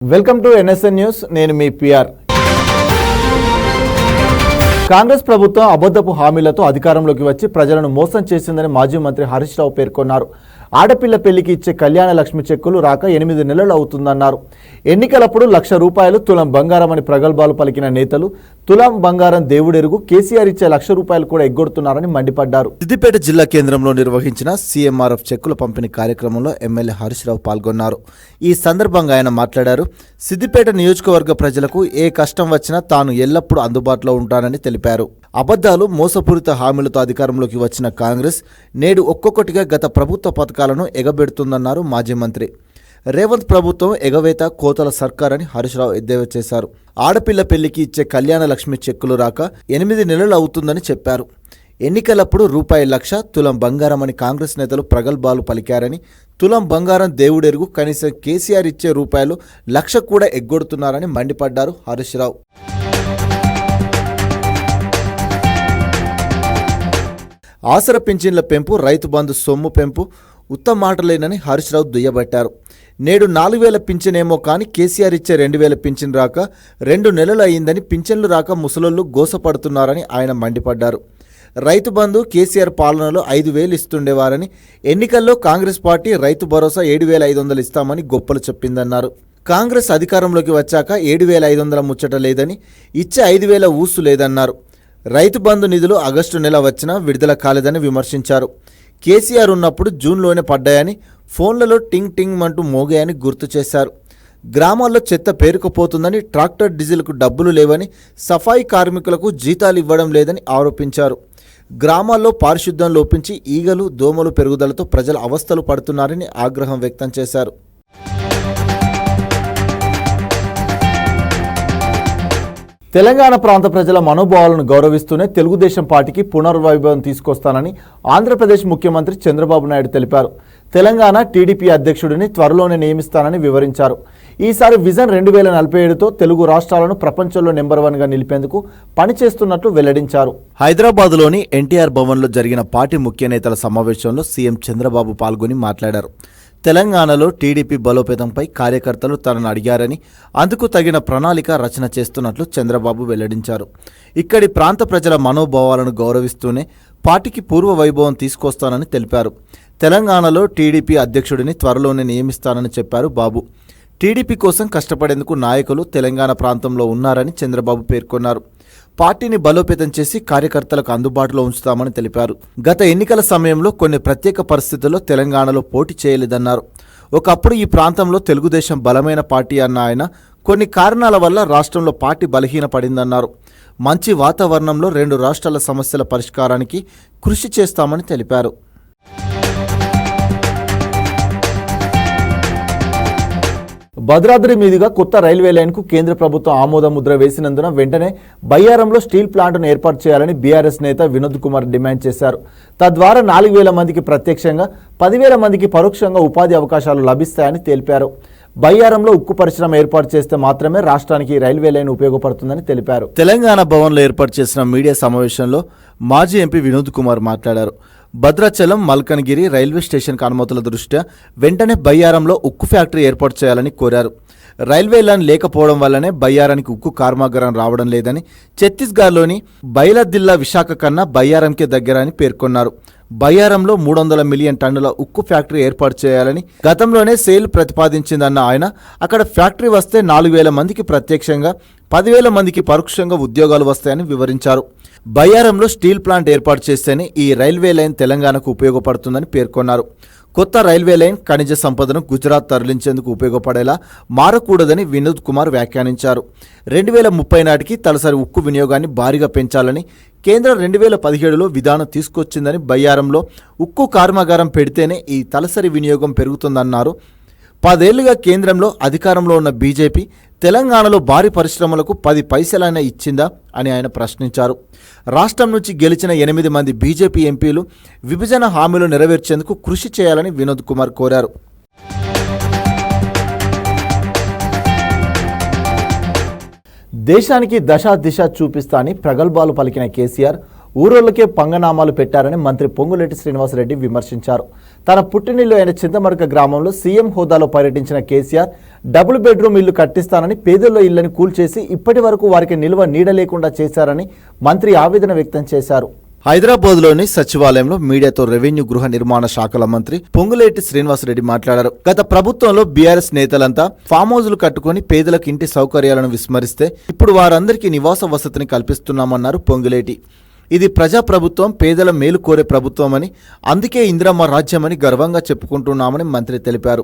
Welcome to NSN news. నేను మీ PR. Congress ప్రభుత్వం అబద్ధపు హామీలతో అధికారంలోకి వచ్చి ప్రజలను మోసం చేసిందని మాజీ మంత్రి హరీష్ రావు పేర్కొన్నారు. ఆడపిల్ల పెళ్లికి ఇచ్చే కళ్యాణ లక్ష్మి చెక్కులు రాక 8 నెలలు అవుతుందన్నారు. ఎన్నికలప్పుడు ₹1,00,000 తులం బంగారం అని ప్రగల్భాలు పలికిన నేతలు తులం బంగారం దేవుడెరుగు, కేసీఆర్ ఇచ్చే ₹1,00,000 కూడా ఎగ్గొడుతున్నారని మండిపడ్డారు. సిద్దిపేట జిల్లా కేంద్రంలో నిర్వహించిన సీఎంఆర్ఎఫ్ చెక్కుల పంపిణీ కార్యక్రమంలో ఎమ్మెల్యే హరీష్ రావు పాల్గొన్నారు. ఈ సందర్భంగా ఆయన మాట్లాడారు. సిద్దిపేట నియోజకవర్గ ప్రజలకు ఏ కష్టం వచ్చినా తాను ఎల్లప్పుడూ అందుబాటులో ఉంటానని తెలిపారు. అబద్ధాలు, మోసపూరిత హామీలతో అధికారంలోకి వచ్చిన కాంగ్రెస్ నేడు ఒక్కొక్కటిగా గత ప్రభుత్వ పథకాలను ఎగబెడుతుందన్నారు మాజీ మంత్రి. రేవంత్ ప్రభుత్వం ఎగవేత కోతల సర్కార్ అని హరీష్ రావు ఎద్దేవా చేశారు. ఆడపిల్ల పెళ్లికి ఇచ్చే కళ్యాణ లక్ష్మి చెక్కులు రాక 8 నెలలు అవుతుందని చెప్పారు. ఎన్నికలప్పుడు ₹1,00,000 తులం బంగారం అని కాంగ్రెస్ నేతలు ప్రగల్భాలు పలికారని, తులం బంగారం దేవుడెరుగు, కనీసం కేసీఆర్ ఇచ్చే ₹1,00,000 కూడా ఎగ్గొడుతున్నారని మండిపడ్డారు హరీష్ రావు. ఆసర పింఛన్ల పెంపు, రైతు బంధు సొమ్ము పెంపు ఉత్తమ మాటలేనని హరీష్ రావు దుయ్యబట్టారు. నేడు 4,000 పింఛనేమో కానీ కేసీఆర్ ఇచ్చే 2,000 పింఛన్ రాక 2 నెలలు అయిందని, పింఛన్లు రాక ముసలోళ్లు గోసపడుతున్నారని ఆయన మండిపడ్డారు. రైతు బంధు కేసీఆర్ పాలనలో 5,000 ఇస్తుండేవారని, ఎన్నికల్లో కాంగ్రెస్ పార్టీ రైతు భరోసా 7,500 ఇస్తామని గొప్పలు చెప్పిందన్నారు. కాంగ్రెస్ అధికారంలోకి వచ్చాక 7,500 ముచ్చట లేదని, ఇచ్చే 5,000 ఊసు లేదన్నారు. రైతు బంధు నిధులు ఆగస్టు నెల వచ్చినా విడుదల కాలేదని విమర్శించారు. కేసీఆర్ ఉన్నప్పుడు జూన్లోనే పడ్డాయని, ఫోన్లలో టింగ్ టింగ్ అంటూ మోగాయని గుర్తు చేశారు. గ్రామాల్లో చెత్త పేరుకుపోతుందని, ట్రాక్టర్ డీజిల్కు డబ్బులు లేవని, సఫాయి కార్మికులకు జీతాలు ఇవ్వడం లేదని ఆరోపించారు. గ్రామాల్లో పారిశుద్ధ్యం లోపించి ఈగలు, దోమలు పెరుగుదలతో ప్రజలు అవస్థలు పడుతున్నారని ఆగ్రహం వ్యక్తం చేశారు. తెలంగాణ ప్రాంత ప్రజల మనోభావాలను గౌరవిస్తూనే తెలుగుదేశం పార్టీకి పునర్వైభవం తీసుకొస్తానని ఆంధ్రప్రదేశ్ ముఖ్యమంత్రి చంద్రబాబు నాయుడు తెలిపారు. తెలంగాణ టీడీపీ అధ్యక్షుడిని త్వరలోనే నియమిస్తానని వివరించారు. ఈసారి విజన్ 2047తో తెలుగు రాష్ట్రాలను ప్రపంచంలో నెంబర్ 1గా నిలిపేందుకు పనిచేస్తున్నట్లు వెల్లడించారు. హైదరాబాద్లోని ఎన్టీఆర్ భవన్లో జరిగిన పార్టీ ముఖ్య నేతల సమావేశంలో సీఎం చంద్రబాబు పాల్గొని మాట్లాడారు. తెలంగాణలో టీడీపీ బలోపేతంపై కార్యకర్తలు తనను అడిగారని, అందుకు తగిన ప్రణాళిక రచన చేస్తున్నట్లు చంద్రబాబు వెల్లడించారు. ఇక్కడి ప్రాంత ప్రజల మనోభావాలను గౌరవిస్తూనే పార్టీకి పూర్వ వైభవం తీసుకొస్తానని తెలిపారు. తెలంగాణలో టీడీపీ అధ్యక్షుడిని త్వరలోనే నియమిస్తానని చెప్పారు బాబు. టీడీపీ కోసం కష్టపడేందుకు నాయకులు తెలంగాణ ప్రాంతంలో ఉన్నారని చంద్రబాబు పేర్కొన్నారు. పార్టీని బలోపేతం చేసి కార్యకర్తలకు అందుబాటులో ఉంచుతామని తెలిపారు. గత ఎన్నికల సమయంలో కొన్ని ప్రత్యేక పరిస్థితుల్లో తెలంగాణలో పోటీ చేయలేదన్నారు. ఒకప్పుడు ఈ ప్రాంతంలో తెలుగుదేశం బలమైన పార్టీ అన్న ఆయన, కొన్ని కారణాల వల్ల రాష్ట్రంలో పార్టీ బలహీనపడిందన్నారు. మంచి వాతావరణంలో 2 రాష్ట్రాల సమస్యల పరిష్కారానికి కృషి చేస్తామని తెలిపారు. భద్రాద్రి మీదుగా కొత్త రైల్వే లైన్కు కేంద్ర ప్రభుత్వం ఆమోద ముద్ర వేసినందున వెంటనే బయ్యారంలో స్టీల్ ప్లాంట్ను ఏర్పాటు చేయాలని బీఆర్ఎస్ నేత వినోద్ కుమార్ డిమాండ్ చేశారు. తద్వారా 4,000 మందికి ప్రత్యక్షంగా, 10,000 మందికి పరోక్షంగా ఉపాధి అవకాశాలు లభిస్తాయని తెలిపారు. బయ్యారంలో ఉక్కు పరిశ్రమ ఏర్పాటు చేస్తే మాత్రమే రాష్ట్రానికి రైల్వే లైన్ ఉపయోగపడుతుందని తెలిపారు. తెలంగాణ భవన్లో ఏర్పాటు చేసిన మీడియా సమావేశంలో మాజీ ఎంపీ వినోద్ కుమార్ మాట్లాడారు. భద్రాచలం, మల్కనగిరి రైల్వే స్టేషన్కు అనుమతుల దృష్ట్యా వెంటనే బయ్యారంలో ఉక్కు ఫ్యాక్టరీ ఏర్పాటు చేయాలని కోరారు. రైల్వే లైన్ లేకపోవడం వల్లనే బయ్యారానికి ఉక్కు కర్మాగారం రావడం లేదని, ఛత్తీస్గఢ్లోని బైలదిల్లా విశాఖ కన్నా బయ్యారంకే దగ్గర అని పేర్కొన్నారు. బయ్యారంలో 300 మిలియన్ టన్నుల ఉక్కు ఫ్యాక్టరీ ఏర్పాటు చేయాలని గతంలోనే సేల్ ప్రతిపాదించిందన్న ఆయన, అక్కడ ఫ్యాక్టరీ వస్తే 4,000 మందికి ప్రత్యక్షంగా, 10,000 మందికి పరోక్షంగా ఉద్యోగాలు వస్తాయని వివరించారు. బయ్యారంలో స్టీల్ ప్లాంట్ ఏర్పాటు చేస్తేనే ఈ రైల్వే లైన్ తెలంగాణకు ఉపయోగపడుతుందని పేర్కొన్నారు. కొత్త రైల్వే లైన్ ఖనిజ సంపదను గుజరాత్ తరలించేందుకు ఉపయోగపడేలా మారకూడదని వినోద్ కుమార్ వ్యాఖ్యానించారు. 2030 నాటికి తలసరి ఉక్కు వినియోగాన్ని భారీగా పెంచాలని కేంద్రం 2017లో విధానం తీసుకొచ్చిందని, బయ్యారంలో ఉక్కు కర్మాగారం పెడితేనే ఈ తలసరి వినియోగం పెరుగుతుందన్నారు. 10 ఏళ్లుగా కేంద్రంలో అధికారంలో ఉన్న బీజేపీ తెలంగాణలో భారీ పరిశ్రమలకు 10 పైసలైనా ఇచ్చిందా అని ఆయన ప్రశ్నించారు. రాష్ట్రం నుంచి గెలిచిన 8 మంది బీజేపీ ఎంపీలు విభజన హామీలు నెరవేర్చేందుకు కృషి చేయాలని వినోద్ కుమార్ కోరారు. దేశానికి దశ దిశ చూపిస్తా అని ప్రగల్భాలు పలికిన కేసీఆర్ ఊరోళ్లకే పంగనామాలు పెట్టారని మంత్రి పొంగులేటి శ్రీనివాసరెడ్డి విమర్శించారు. తన పుట్టినిల్లు అయిన చింతమడక గ్రామంలో సీఎం హోదాలో పర్యటించిన కేసీఆర్ డబుల్ బెడ్రూమ్ ఇల్లు కట్టిస్తానని పేదల్లో ఇళ్లను కూల్చేసి ఇప్పటి వరకు వారికి నిల్వ నీడ లేకుండా చేశారని మంత్రి ఆవేదన వ్యక్తం చేశారు. హైదరాబాద్లోని సచివాలయంలో మీడియాతో రెవెన్యూ గృహ నిర్మాణ శాఖల మంత్రి పొంగులేటి శ్రీనివాసరెడ్డి మాట్లాడారు. గత ప్రభుత్వంలో బీఆర్ఎస్ నేతలంతా ఫామ్ హౌజులు కట్టుకుని పేదలకు ఇంటి సౌకర్యాలను విస్మరిస్తే ఇప్పుడు వారందరికీ నివాస వసతిని కల్పిస్తున్నామన్నారు పొంగులేటి. ఇది ప్రజాప్రభుత్వం, పేదల మేలు కోరే ప్రభుత్వమని, అందుకే ఇందిరమ్మ రాజ్యమని గర్వంగా చెప్పుకుంటున్నామని మంత్రి తెలిపారు.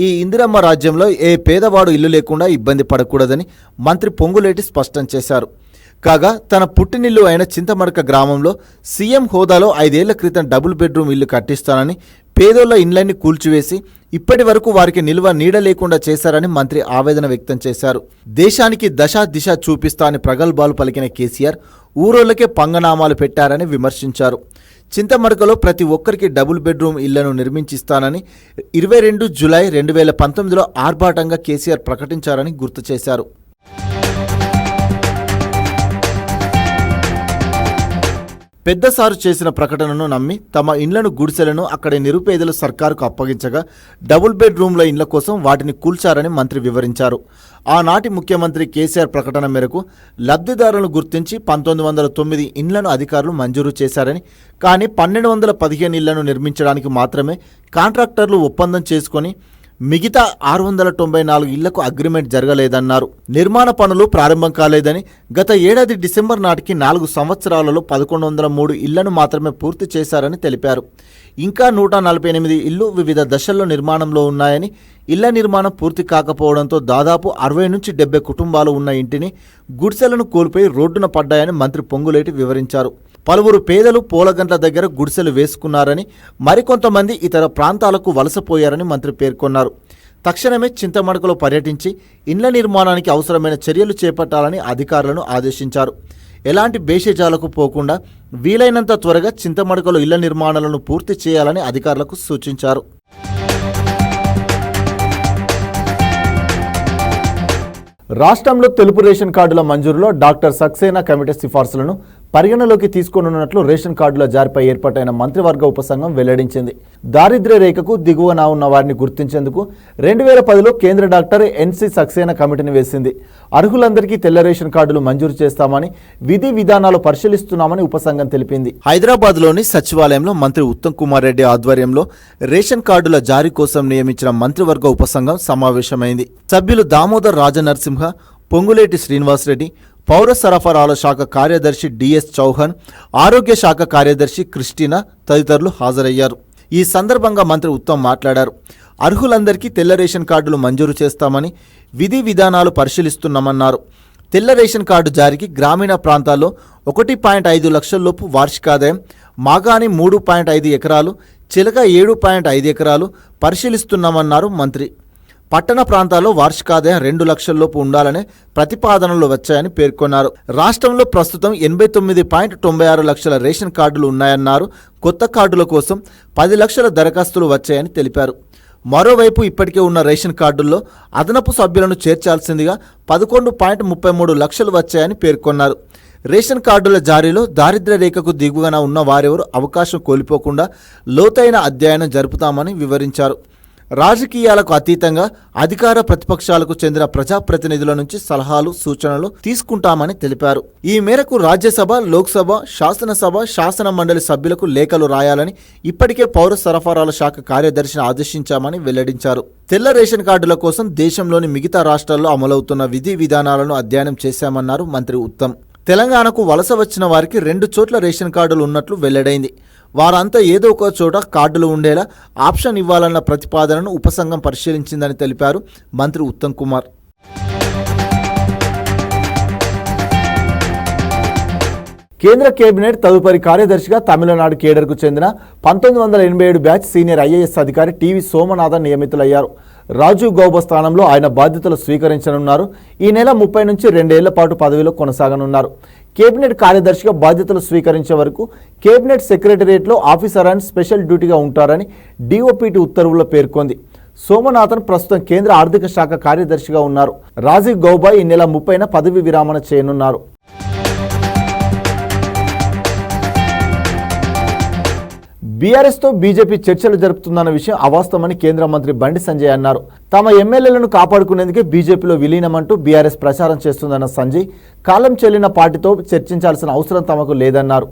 ఈ ఇందిరమ్మ రాజ్యంలో ఏ పేదవాడు ఇల్లు లేకుండా ఇబ్బంది పడకూడదని మంత్రి పొంగులేటి స్పష్టం చేశారు. కాగా తన పుట్టినిల్లు అయిన చింతమడక గ్రామంలో సీఎం హోదాలో 5 ఏళ్ల క్రితం డబుల్ బెడ్రూమ్ ఇల్లు కట్టిస్తానని పేదోళ్ల ఇండ్లన్నీ కూల్చివేసి ఇప్పటి వరకు వారికి నిల్వ నీడ లేకుండా చేశారని మంత్రి ఆవేదన వ్యక్తం చేశారు. దేశానికి దశ దిశ చూపిస్తా అని ప్రగల్భాలు పలికిన కేసీఆర్ ఊరోళ్లకే పంగనామాలు పెట్టారని విమర్శించారు. చింతమడకలో ప్రతి ఒక్కరికి డబుల్ బెడ్రూమ్ ఇళ్లను నిర్మించిస్తానని 22 జూలై 2019లో ఆర్భాటంగా కేసీఆర్ ప్రకటించారని గుర్తు చేశారు. పెద్దసారు చేసిన ప్రకటనను నమ్మి తమ ఇండ్లను, గుడిసెలను అక్కడి నిరుపేదలు సర్కారుకు అప్పగించగా డబుల్ బెడ్రూమ్ల ఇండ్ల కోసం వాటిని కూల్చారని మంత్రి వివరించారు. ఆనాటి ముఖ్యమంత్రి కేసీఆర్ ప్రకటన మేరకు లబ్ధిదారులను గుర్తించి 1909 ఇండ్లను అధికారులు మంజూరు చేశారని, కానీ 1215 ఇళ్లను నిర్మించడానికి మాత్రమే కాంట్రాక్టర్లు ఒప్పందం చేసుకొని మిగతా 694 ఇళ్లకు అగ్రిమెంట్ జరగలేదన్నారు. నిర్మాణ పనులు ప్రారంభం కాలేదని, గత ఏడాది డిసెంబర్ నాటికి 4 సంవత్సరాలలో 1103 ఇళ్లను మాత్రమే పూర్తి చేశారని తెలిపారు. ఇంకా 148 ఇళ్లు వివిధ దశల్లో నిర్మాణంలో ఉన్నాయని, ఇళ్ల నిర్మాణం పూర్తి కాకపోవడంతో దాదాపు 60 నుంచి 70 కుటుంబాలు ఉన్న ఇంటిని, గుడిసెలను కోల్పోయి రోడ్డున పడ్డాయని మంత్రి పొంగులేటి వివరించారు. పలువురు పేదలు పూలగంట్ల దగ్గర గుడిసెలు వేసుకున్నారని, మరికొంతమంది ఇతర ప్రాంతాలకు వలసపోయారని మంత్రి పేర్కొన్నారు. తక్షణమే చింతమడకలో పర్యటించి ఇండ్ల నిర్మాణానికి అవసరమైన చర్యలు చేపట్టాలని అధికారులను ఆదేశించారు. ఎలాంటి భేషజాలకు పోకుండా వీలైనంత త్వరగా చింతమడకలో ఇళ్ల నిర్మాణాలను పూర్తి చేయాలని అధికారులకు సూచించారు. రాష్ట్రంలో తెలుపు రేషన్ కార్డుల మంజూరులో డాక్టర్ సక్సేనా కమిటీ సిఫార్సులను పరిగణలోకి తీసుకోనున్నట్లు రేషన్ కార్డుల జారీపై ఏర్పాటైన మంత్రివర్గ ఉపసంఘం వెల్లడించింది. దారిద్ర్య రేఖకు దిగువన ఉన్న వారిని గుర్తించేందుకు 2010లో కేంద్ర డాక్టర్ ఎన్సి సక్సేనా కమిటీని వేసింది. అర్హులందరికీ తెల్ల రేషన్ కార్డులు మంజూరు చేస్తామని, విధి విధానాలు పరిశీలిస్తున్నామని ఉపసంఘం తెలిపింది. హైదరాబాద్లోని సచివాలయంలో మంత్రి ఉత్తమ్ కుమార్ రెడ్డి ఆధ్వర్యంలో రేషన్ కార్డుల జారీ కోసం నియమించిన మంత్రివర్గ ఉపసంఘం సమావేశమైంది. సభ్యులు దామోదర్ రాజనరసింహ, పొంగులేటి శ్రీనివాసరెడ్డి, పౌర సరఫరాల శాఖ కార్యదర్శి డిఎస్ చౌహాన్, ఆరోగ్య శాఖ కార్యదర్శి క్రిస్టినా తదితరులు హాజరయ్యారు. ఈ సందర్భంగా మంత్రి ఉత్తమ్ మాట్లాడారు. అర్హులందరికీ తెల్ల రేషన్ కార్డులు మంజూరు చేస్తామని, విధి విధానాలు పరిశీలిస్తున్నామన్నారు. తెల్ల రేషన్ కార్డు జారీకి గ్రామీణ ప్రాంతాల్లో 1.5 లక్షల లోపు వార్షికాదాయం, మాగాని 3.5 ఎకరాలు, చిలక 7.5 ఎకరాలు పరిశీలిస్తున్నామన్నారు మంత్రి. పట్టణ ప్రాంతాల్లో వార్షికాదాయం 2 లక్షల లోపు ఉండాలనే ప్రతిపాదనలు వచ్చాయని పేర్కొన్నారు. రాష్ట్రంలో ప్రస్తుతం 89.96 లక్షల రేషన్ కార్డులు ఉన్నాయన్నారు. కొత్త కార్డుల కోసం 10 లక్షల దరఖాస్తులు వచ్చాయని తెలిపారు. మరోవైపు ఇప్పటికే ఉన్న రేషన్ కార్డుల్లో అదనపు సభ్యులను చేర్చాల్సిందిగా 11.33 లక్షలు వచ్చాయని పేర్కొన్నారు. రేషన్ కార్డుల జారీలో దారిద్ర్య రేఖకు దిగువన ఉన్న వారెవరూ అవకాశం కోల్పోకుండా లోతైన అధ్యయనం జరుపుతామని వివరించారు. రాజకీయాలకు అతీతంగా అధికార ప్రతిపక్షాలకు చెందిన ప్రజాప్రతినిధుల నుంచి సలహాలు, సూచనలు తీసుకుంటామని తెలిపారు. ఈ మేరకు రాజ్యసభ, లోక్సభ, శాసనసభ, శాసన మండలి సభ్యులకు లేఖలు రాయాలని ఇప్పటికే పౌర సరఫరాల శాఖ కార్యదర్శిని ఆదేశించామని వెల్లడించారు. తెల్ల రేషన్ కార్డుల కోసం దేశంలోని మిగతా రాష్ట్రాల్లో అమలవుతున్న విధి విధానాలను అధ్యయనం చేశామన్నారు మంత్రి ఉత్తమ్. తెలంగాణకు వలస వచ్చిన వారికి 2 చోట్ల రేషన్ కార్డులు ఉన్నట్లు వెల్లడైంది. వారంతా ఏదో ఒక చోట కార్డులు ఉండేలా ఆప్షన్ ఇవ్వాలన్న ప్రతిపాదనను ఉపసంఘం పరిశీలించిందని తెలిపారు మంత్రి ఉత్తమ్ కుమార్. కేంద్ర కేబినెట్ తదుపరి కార్యదర్శిగా తమిళనాడు కేడర్కు చెందిన 1987 బ్యాచ్ సీనియర్ ఐఏఎస్ అధికారి టీవీ సోమనాథన్ నియమితులయ్యారు. రాజీవ్ గౌబా స్థానంలో ఆయన బాధ్యతలు స్వీకరించనున్నారు. ఈ నెల 30 నుంచి 2 ఏళ్ల పాటు పదవిలో కొనసాగనున్నారు. కేబినెట్ కార్యదర్శిగా బాధ్యతలు స్వీకరించే వరకు కేబినెట్ సెక్రటరియట్లో ఆఫీసర్ అండ్ స్పెషల్ డ్యూటీగా ఉంటారని డిఓపిటి ఉత్తర్వుల్లో పేర్కొంది. సోమనాథన్ ప్రస్తుతం కేంద్ర ఆర్థిక శాఖ కార్యదర్శిగా ఉన్నారు. రాజీవ్ గౌబా ఈ నెల 30న పదవి విరామణ చేయనున్నారు. బీఆర్ఎస్ తో బీజేపీ చర్చలు జరుపుతుందన్న విషయం అవాస్తవమని కేంద్ర మంత్రి బండి సంజయ్ అన్నారు. తమ ఎమ్మెల్యేలను కాపాడుకునేందుకే బీజేపీలో విలీనమంటూ బీఆర్ఎస్ ప్రచారం చేస్తుందన్న సంజయ్ కాలం చెల్లిన పార్టీతో చర్చించాల్సిన అవసరం తమకు లేదన్నారు.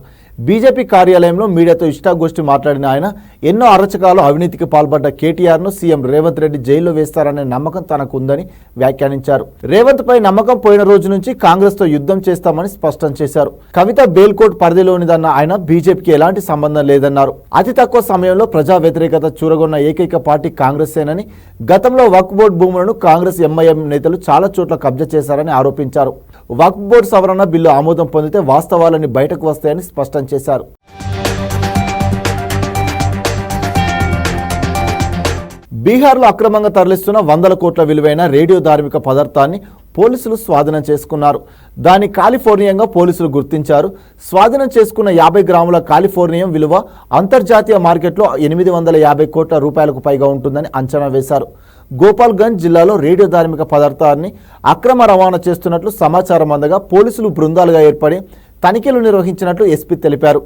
బీజేపీ కార్యాలయంలో మీడియాతో ఇష్టాగోష్ఠి మాట్లాడిన ఆయన ఎన్నో అరచకాలు అవినీతికి పాల్పడ్డ కేటీఆర్ను సీఎం రేవంత్ రెడ్డి జైల్లో వేస్తారనే నమ్మకం తనకు ఉందని వ్యాఖ్యానించారు. రేవంత్ పై నమ్మకం పోయిన రోజు నుంచి కాంగ్రెస్ తో యుద్ధం చేస్తామని స్పష్టం చేశారు. కవిత బెయిల్కోట్ పరిధిలోనిదన్న ఆయన బీజేపీకి ఎలాంటి సంబంధం లేదన్నారు. అతి తక్కువ సమయంలో ప్రజా వ్యతిరేకత చూరగొన్న ఏకైక పార్టీ కాంగ్రెసేనని, గతంలో వక్ఫ్ బోర్డు భూములను కాంగ్రెస్ ఎంఐఎం నేతలు చాలా చోట్ల కబ్జా చేశారని ఆరోపించారు. వక్ఫ్ బోర్డు సవరణ బిల్లు ఆమోదం పొందితే వాస్తవాలన్నీ బయటకు వస్తాయని స్పష్టం చేశారు. బీహార్లో అక్రమంగా తరలిస్తున్న 100 కోట్ల విలువైన రేడియో ధార్మిక పదార్థాన్ని పోలీసులు స్వాధీనం చేసుకున్నారు. దాని కాలిఫోర్నియంగా పోలీసులు గుర్తించారు. స్వాధీనం చేసుకున్న 50 గ్రాముల కాలిఫోర్నియం విలువ అంతర్జాతీయ మార్కెట్లో 850 కోట్ల రూపాయలకు పైగా ఉంటుందని అంచనా వేశారు. గోపాల్గంజ్ జిల్లాలో రేడియో ధార్మిక పదార్థాన్ని అక్రమ రవాణా చేస్తున్నట్లు సమాచారం అందగా పోలీసులు బృందాలుగా ఏర్పడి తనిఖీలు నిర్వహించినట్లు ఎస్పీ తెలిపారు.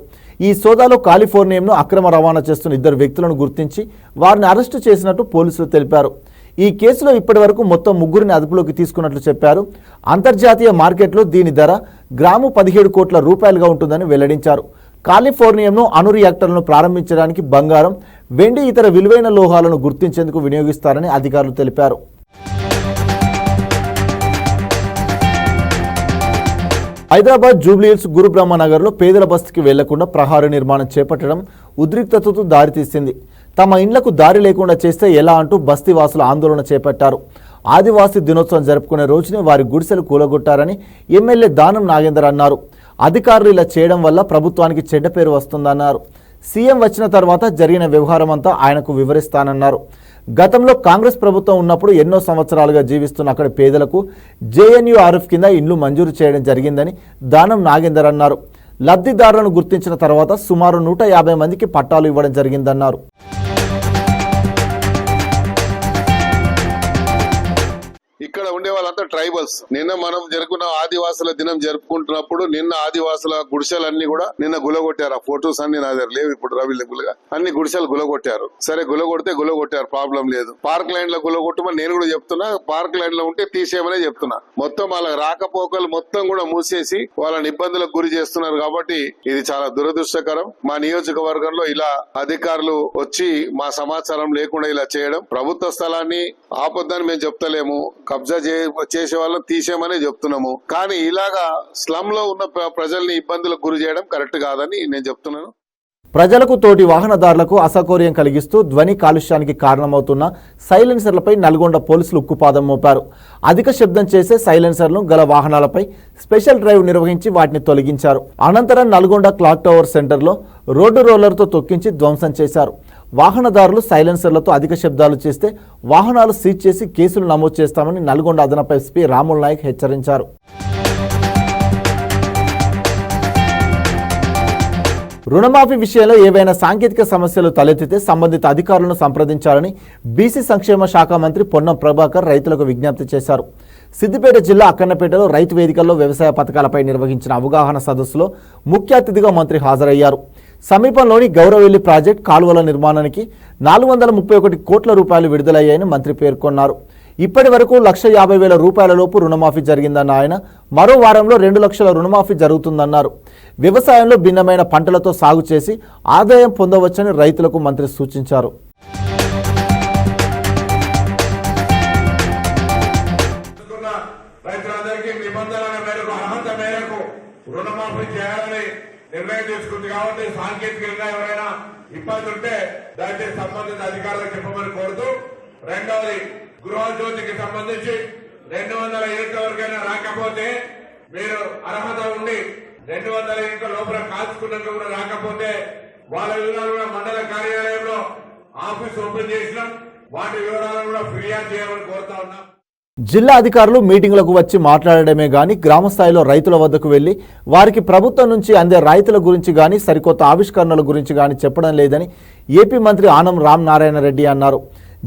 ఈ సోదాలో కాలిఫోర్నియంను అక్రమ రవాణా చేస్తున్న 2 వ్యక్తులను గుర్తించి వారిని అరెస్టు చేసినట్టు పోలీసులు తెలిపారు. ఈ కేసులో ఇప్పటివరకు మొత్తం 3 అదుపులోకి తీసుకున్నట్లు చెప్పారు. అంతర్జాతీయ మార్కెట్లో దీని ధర గ్రాము 17 కోట్ల రూపాయలుగా ఉంటుందని వెల్లడించారు. కాలిఫోర్నియంను అణు రియాక్టర్లను ప్రారంభించడానికి బంగారం, వెండి ఇతర విలువైన లోహాలను గుర్తించేందుకు వినియోగిస్తారని అధికారులు తెలిపారు. హైదరాబాద్ జూబ్లీహిల్స్ గురుబ్రహ్మనగర్లో పేదల బస్తీకి వెళ్లకుండా ప్రహారీ నిర్మాణం చేపట్టడం ఉద్రిక్తతకు దారితీసింది. తమ ఇండ్లకు దారి లేకుండా చేస్తే ఎలా అంటూ బస్తీవాసులు ఆందోళన చేపట్టారు. ఆదివాసీ దినోత్సవం జరుపుకునే రోజునే వారి గుడిసెలు కూలగొట్టారని ఎమ్మెల్యే దానం నాగేందర్ అన్నారు. అధికారులు ఇలా చేయడం వల్ల ప్రభుత్వానికి చెడ్డ పేరు వస్తుందన్నారు. సీఎం వచ్చిన తర్వాత జరిగిన వ్యవహారం అంతా ఆయనకు వివరిస్తానన్నారు. గతంలో కాంగ్రెస్ ప్రభుత్వం ఉన్నప్పుడు ఎన్నో సంవత్సరాలుగా జీవిస్తున్న అక్కడి పేదలకు జేఎన్యూఆర్ఎఫ్ కింద ఇండ్లు మంజూరు చేయడం జరిగిందని దానం నాగేందర్ అన్నారు. లబ్ధిదారులను గుర్తించిన తర్వాత సుమారు 150 మందికి పట్టాలు ఇవ్వడం జరిగిందన్నారు. ఇక్కడ ఉండే వాళ్ళంతా ట్రైబల్స్. నిన్న మనం జరుపుకున్న ఆదివాసుల దినం జరుపుకుంటున్నప్పుడు నిన్న ఆదివాసుల గుడిసెలన్నీ కూడా నిన్న గులగొట్టారు. ఆ ఫొటోస్ అన్ని నా దగ్గర లేవు ఇప్పుడు అవైలబుల్ గా. అన్ని గుడిసెలు గులగొట్టారు. సరే గులగొడితే గులగొట్టారు, ప్రాబ్లం లేదు. పార్క్ లైన్ లో గులగొట్టమని నేను కూడా చెప్తున్నా. పార్క్ లైన్ లో ఉంటే తీసేయమనే చెప్తున్నా. మొత్తం వాళ్ళ రాకపోకలు మొత్తం కూడా మూసేసి వాళ్ళని ఇబ్బందులకు గురి చేస్తున్నారు. కాబట్టి ఇది చాలా దురదృష్టకరం. మా నియోజకవర్గంలో ఇలా అధికారులు వచ్చి మా సమాచారం లేకుండా ఇలా చేయడం, ప్రభుత్వ స్థలాన్ని ఆపొద్దని మేము చెప్తలేము, కబ్జా చేసే వాళ్ళని తీసేయమనే చెప్తున్నాము. కానీ ఇలాగా స్లమ్ లో ఉన్న ప్రజల్ని ఇబ్బందులకు గురి చేయడం కరెక్ట్ కాదని నేను చెప్తున్నాను. ప్రజలకు తోటి వాహనదారులకు అసౌకర్యం కలిగిస్తూ ధ్వని కాలుష్యానికి కారణమవుతున్న సైలెన్సర్లపై నల్గొండ పోలీసులు ఉక్కుపాదం మోపారు. అధిక శబ్దం చేసే సైలెన్సర్లను గల వాహనాలపై స్పెషల్ డ్రైవ్ నిర్వహించి వాటిని తొలగించారు. అనంతరం నల్గొండ క్లాక్ టవర్ సెంటర్లో రోడ్డు రోలర్తో తొక్కించి ధ్వంసం చేశారు. వాహనదారులు సైలెన్సర్లతో అధిక శబ్దాలు చేస్తే వాహనాలు సీజ్ చేసి కేసులు నమోదు చేస్తామని నల్గొండ అదనపు ఎస్పీ రాముల్ నాయక్ హెచ్చరించారు. రుణమాఫీ విషయంలో ఏవైనా సాంకేతిక సమస్యలు తలెత్తితే సంబంధిత అధికారులను సంప్రదించాలని బీసీ సంక్షేమ శాఖ మంత్రి పొన్నం ప్రభాకర్ రైతులకు విజ్ఞప్తి చేశారు. సిద్దిపేట జిల్లా అక్కన్నపేటలో రైతు వేదికల్లో వ్యవసాయ పథకాలపై నిర్వహించిన అవగాహన సదస్సులో ముఖ్య అతిథిగా మంత్రి హాజరయ్యారు. సమీపంలోని గౌరవెల్లి ప్రాజెక్ట్ కాలువల నిర్మాణానికి 431 కోట్ల రూపాయలు విడుదలయ్యాయని మంత్రి పేర్కొన్నారు. ఇప్పటి వరకు 1,50,000 రూపాయల లోపు రుణమాఫీ జరిగిందన్న ఆయన మరో వారంలో 2 లక్షల రుణమాఫీ జరుగుతుందన్నారు. వ్యవసాయంలో భిన్నమైన పంటలతో సాగు చేసి ఆదాయం పొందవచ్చని రైతులకు మంత్రి సూచించారు. నిర్ణయం తీసుకుంది కాబట్టి సాంకేతికంగా ఎవరైనా ఇబ్బంది ఉంటే దయచేసి సంబంధిత అధికారులకు చెప్పమని కోరుతూ, రెండవది గృహజ్యోతికి సంబంధించి 200 యూనిట్ల వరకైనా రాకపోతే మీరు అర్హత ఉండి 200 యూనిట్ల లోపల కాల్చుకున్నాక కూడా రాకపోతే వాళ్ళ వివరాలు కూడా మండల కార్యాలయంలో ఆఫీస్ ఓపెన్ చేసినాం. వాటి వివరాలను కూడా ఫిర్యాదు చేయమని కోరుతా ఉన్నాం. జిల్లా అధికారులు మీటింగులకు వచ్చి మాట్లాడడమే గాని గ్రామ స్థాయిలో రైతుల వద్దకు వెళ్లి వారికి ప్రభుత్వం నుంచి అందే రాయితీల గురించి గాని సరికొత్త ఆవిష్కరణల గురించి గాని చెప్పడం లేదని ఏపీ మంత్రి ఆనం రామ్ నారాయణ రెడ్డి అన్నారు.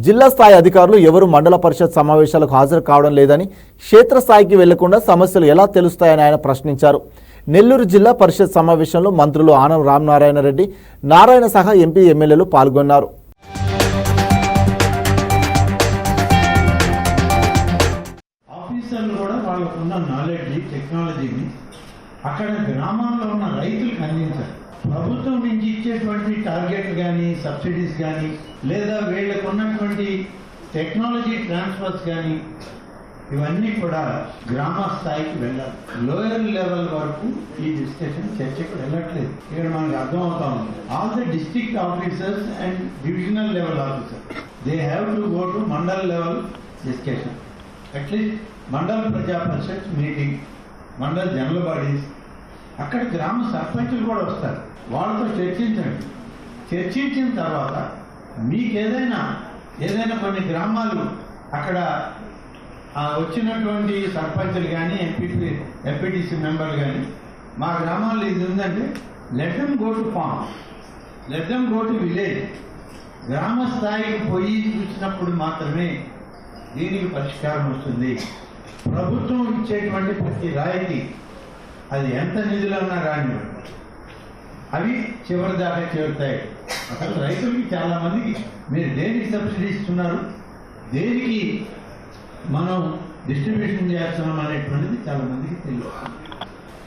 జిల్లా స్థాయి అధికారులు ఎవరు మండల పరిషత్ సమావేశాలకు హాజరు కావడం లేదని, క్షేత్రస్థాయికి వెళ్లకుండా సమస్యలు ఎలా తెలుస్తాయని ఆయన ప్రశ్నించారు. నెల్లూరు జిల్లా పరిషత్ సమావేశంలో మంత్రులు ఆనం రామనారాయణ రెడ్డి, నారాయణ సహా ఎంపీ ఎమ్మెల్యేలు పాల్గొన్నారు. ఆఫీసర్లు కూడా వాళ్ళకున్న నాలెడ్జ్, టెక్నాలజీని అక్కడ గ్రామాల్లో ఉన్న రైతులకు అందించాలి. ప్రభుత్వం నుంచి ఇచ్చేటువంటి టార్గెట్ కానీ, సబ్సిడీస్ కానీ, లేదా వీళ్ళకు ఉన్నటువంటి టెక్నాలజీ ట్రాన్స్ఫర్స్ కానీ, ఇవన్నీ కూడా గ్రామ స్థాయికి వెళ్ళాలి. లోయర్ లెవెల్ వరకు ఈ డిస్కషన్ చర్చకు వెళ్ళట్లేదు. ఇక్కడ మనకు అర్థమవుతా ఉంది. All the district officers and divisional level officer they have to go to mandal level discussion. At least mandal ప్రజా పరిషత్ మీటింగ్, మండల్ జనరల్ బాడీస్, అక్కడ గ్రామ సర్పంచులు కూడా వస్తారు. వాళ్ళతో చర్చించండి. చర్చించిన తర్వాత మీకు ఏదైనా కొన్ని గ్రామాలు అక్కడ వచ్చినటువంటి సర్పంచులు కానీ, ఎంపీటీసీ మెంబర్లు కానీ, మా గ్రామాల్లో ఇది ఉందంటే let them go to farm, let them go to village. గ్రామ స్థాయికి పోయి చూసినప్పుడు మాత్రమే దీనికి పరిష్కారం వస్తుంది. ప్రభుత్వం ఇచ్చేటువంటి ప్రతి రాయితీ అది ఎంత నిధులన్నా రాని అవి చివరి దాకా చేరుతాయి. అసలు రైతులకి చాలా మందికి మీరు దేనికి సబ్సిడీ ఇస్తున్నారు, దేనికి మనం డిస్ట్రిబ్యూషన్ చేస్తున్నాం అనేటువంటిది చాలా మందికి తెలియదు.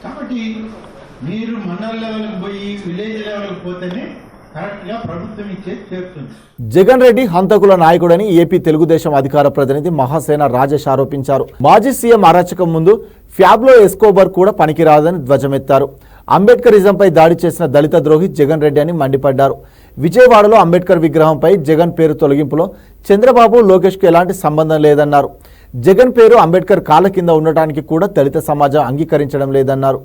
కాబట్టి మీరు మండల లెవెల్కి పోయి విలేజ్ లెవెల్కి పోతేనే కరెక్ట్గా ప్రభుత్వం ఇచ్చేది చేరుతుంది. జగన్ రెడ్డి హంతకుల నాయకుడని ఏపీ తెలుగుదేశం అధికార ప్రతినిధి మహాసేన రాజేష్ ఆరోపించారు. మాజీ సీఎం అరాచకం ముందు ఫ్యాబ్లో ఎస్కోబర్ కూడా పనికిరాదని ధ్వజమెత్తారు. అంబేద్కరిజంపై దాడి చేసిన దళిత ద్రోహి జగన్ రెడ్డి అని మండిపడ్డారు. విజయవాడలో అంబేద్కర్ విగ్రహంపై జగన్ పేరు తొలగింపులో చంద్రబాబు, లోకేష్కు ఎలాంటి సంబంధం లేదన్నారు. జగన్ పేరు అంబేద్కర్ కాళ్ళ కింద ఉండటానికి కూడా దళిత సమాజం అంగీకరించడం లేదన్నారు.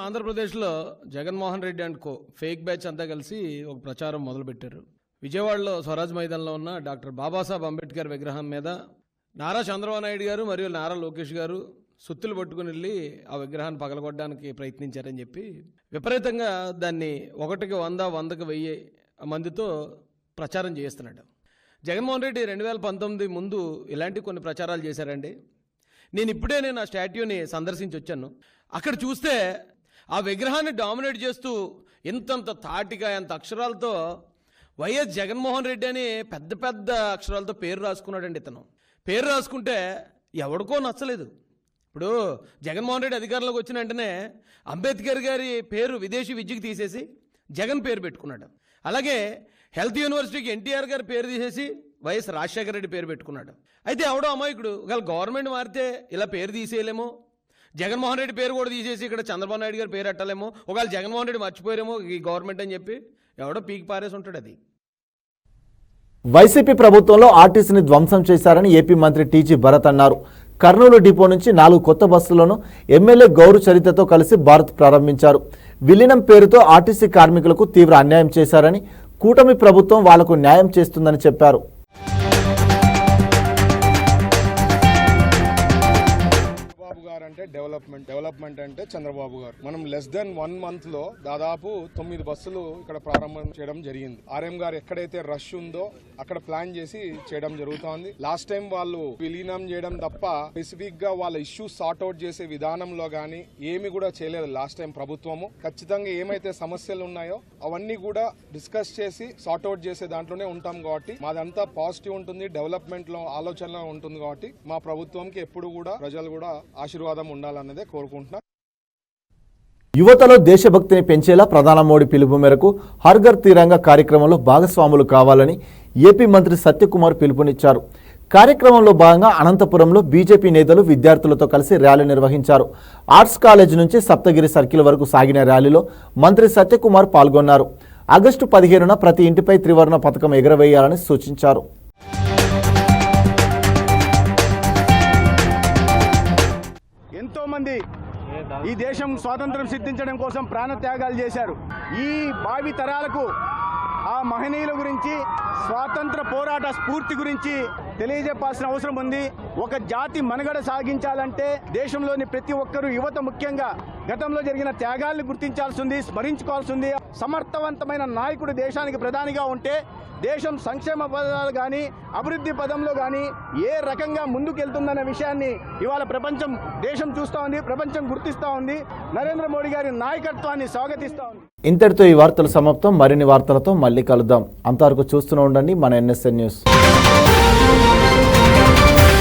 ఆంధ్రప్రదేశ్లో Jaganmohan Reddy and co fake batch అంతా కలిసి ఒక ప్రచారం మొదలుపెట్టారు. విజయవాడలో స్వరాజ్ మైదానంలో ఉన్న డాక్టర్ బాబాసాహెబ్ అంబేద్కర్ విగ్రహం మీద నారా చంద్రబాబు నాయుడు గారు మరియు నారా లోకేష్ గారు సుత్తులు పట్టుకుని వెళ్ళి ఆ విగ్రహాన్ని పగలగొట్టడానికి ప్రయత్నించారని చెప్పి విపరీతంగా దాన్ని 1కి 100, 100కి 1000 మందితో ప్రచారం చేస్తున్నాడు. జగన్మోహన్ రెడ్డి 2019 ముందు ఇలాంటి కొన్ని ప్రచారాలు చేశారండి. నేను ఆ స్టాట్యూని సందర్శించి వచ్చాను. అక్కడ చూస్తే ఆ విగ్రహాన్ని డామినేట్ చేస్తూ ఇంతంత తాటిగా ఎంత అక్షరాలతో వైఎస్ జగన్మోహన్ రెడ్డి అని పెద్ద పెద్ద అక్షరాలతో పేరు రాసుకున్నాడండి. ఇతను పేరు రాసుకుంటే ఎవడికో నచ్చలేదు. ఇప్పుడు జగన్మోహన్ రెడ్డి అధికారంలోకి వచ్చిన వెంటనే అంబేద్కర్ గారి పేరు విదేశీ విద్యకు తీసేసి జగన్ పేరు పెట్టుకున్నాడు. అలాగే హెల్త్ యూనివర్సిటీకి ఎన్టీఆర్ గారి పేరు తీసేసి వైఎస్ రాజశేఖర రెడ్డి పేరు పెట్టుకున్నాడు. అయితే ఎవడో అమాయకుడు ఒకవేళ గవర్నమెంట్ మారితే ఇలా పేరు తీసేయలేమో, జగన్మోహన్ రెడ్డి పేరు కూడా తీసేసి ఇక్కడ చంద్రబాబు నాయుడు గారి పేరు ఎట్టలేమో, ఒకవేళ జగన్మోహన్ రెడ్డి మర్చిపోయారేమో ఈ గవర్నమెంట్ అని చెప్పి ఎవడో పీకి పారేసి ఉంటాడు. అది వైసీపీ ప్రభుత్వంలో ఆర్టీసీని ధ్వంసం చేశారని ఏపీ మంత్రి టీజీ భరత్ అన్నారు. కర్నూలు డిపో నుంచి 4 కొత్త బస్సులను ఎమ్మెల్యే గౌరు చరితతో కలిసి భారత్ ప్రారంభించారు. విలీనం పేరుతో ఆర్టీసీ కార్మికులకు తీవ్ర అన్యాయం చేశారని, కూటమి ప్రభుత్వం వాళ్లకు న్యాయం చేస్తుందని చెప్పారు. అంటే డెవలప్మెంట్ అంటే చంద్రబాబు గారు. మనం లెస్ దెన్ 1 month లో దాదాపు 9 బస్సులు ఇక్కడ ప్రారంభం చేయడం జరిగింది. ఆర్ఎం గారు ఎక్కడైతే రష్ ఉందో అక్కడ ప్లాన్ చేసి చేయడం జరుగుతోంది. లాస్ట్ టైం వాళ్ళు విలీనం చేయడం తప్ప స్పెసిఫిక్ గా వాళ్ళ ఇష్యూస్ సార్ట్ అవుట్ చేసే విధానంలో గానీ ఏమి కూడా చేయలేదు లాస్ట్ టైం ప్రభుత్వము. ఖచ్చితంగా ఏమైతే సమస్యలు ఉన్నాయో అవన్నీ కూడా డిస్కస్ చేసి సార్ట్ అవుట్ చేసే దాంట్లోనే ఉంటాం కాబట్టి మాదంతా పాజిటివ్ ఉంటుంది, డెవలప్మెంట్ లో ఆలోచనలో ఉంటుంది కాబట్టి మా ప్రభుత్వంకి ఎప్పుడు కూడా ప్రజలు కూడా ఆశీర్వాదం ఉండాలన్నదే కోరుకుంటున్నా. యువతలో దేశభక్తిని పెంచేలా ప్రధాని మోడీ పిలుపు మేరకు హర్ ఘర్ తిరంగా కార్యక్రమంలో భాగస్వాములు కావాలని ఏపీ మంత్రి సత్యకుమార్ పిలుపునిచ్చారు. కార్యక్రమంలో భాగంగా అనంతపురంలో బీజేపీ నేతలు విద్యార్థులతో కలిసి ర్యాలీ నిర్వహించారు. ఆర్ట్స్ కాలేజ్ నుంచి సప్తగిరి సర్కిల్ వరకు సాగిన ర్యాలీలో మంత్రి సత్యకుమార్ పాల్గొన్నారు. ఆగస్టు 15న ప్రతి ఇంటిపై త్రివర్ణ పతాకం ఎగురవేయాలని సూచించారు. ఎంతో మంది ఈ దేశం స్వాతంత్రం సిద్ధించడం కోసం ప్రాణత్యాగాలు చేశారు. ఈ భావి తరాలకు ఆ మహనీయుల గురించి, స్వాతంత్ర పోరాట స్ఫూర్తి గురించి తెలియజెప్పాల్సిన అవసరం ఉంది. ఒక జాతి మనుగడ సాగించాలంటే దేశంలోని ప్రతి ఒక్కరూ, యువత ముఖ్యంగా, గతంలో జరిగిన త్యాగాలను గుర్తించాల్సి ఉంది, స్మరించుకోవాల్సి ఉంది. సమర్థవంతమైన నాయకుడు దేశానికి ప్రధానిగా ఉంటే దేశం సంక్షేమ పదాలు కానీ అభివృద్ధి పదంలో కానీ ఏ రకంగా ముందుకెళ్తుందనే విషయాన్ని ఇవాళ దేశం చూస్తూ ఉంది, ప్రపంచం గుర్తిస్తూ ఉంది. నరేంద్ర మోడీ గారి నాయకత్వాన్ని స్వాగతిస్తూ ఉంది. ఇంతటితో ఈ వార్తలు సమాప్తం. మరిన్ని వార్తలతో మళ్ళీ కలుద్దాం. అంతవరకు చూస్తూనే ఉండండి మన NSN న్యూస్.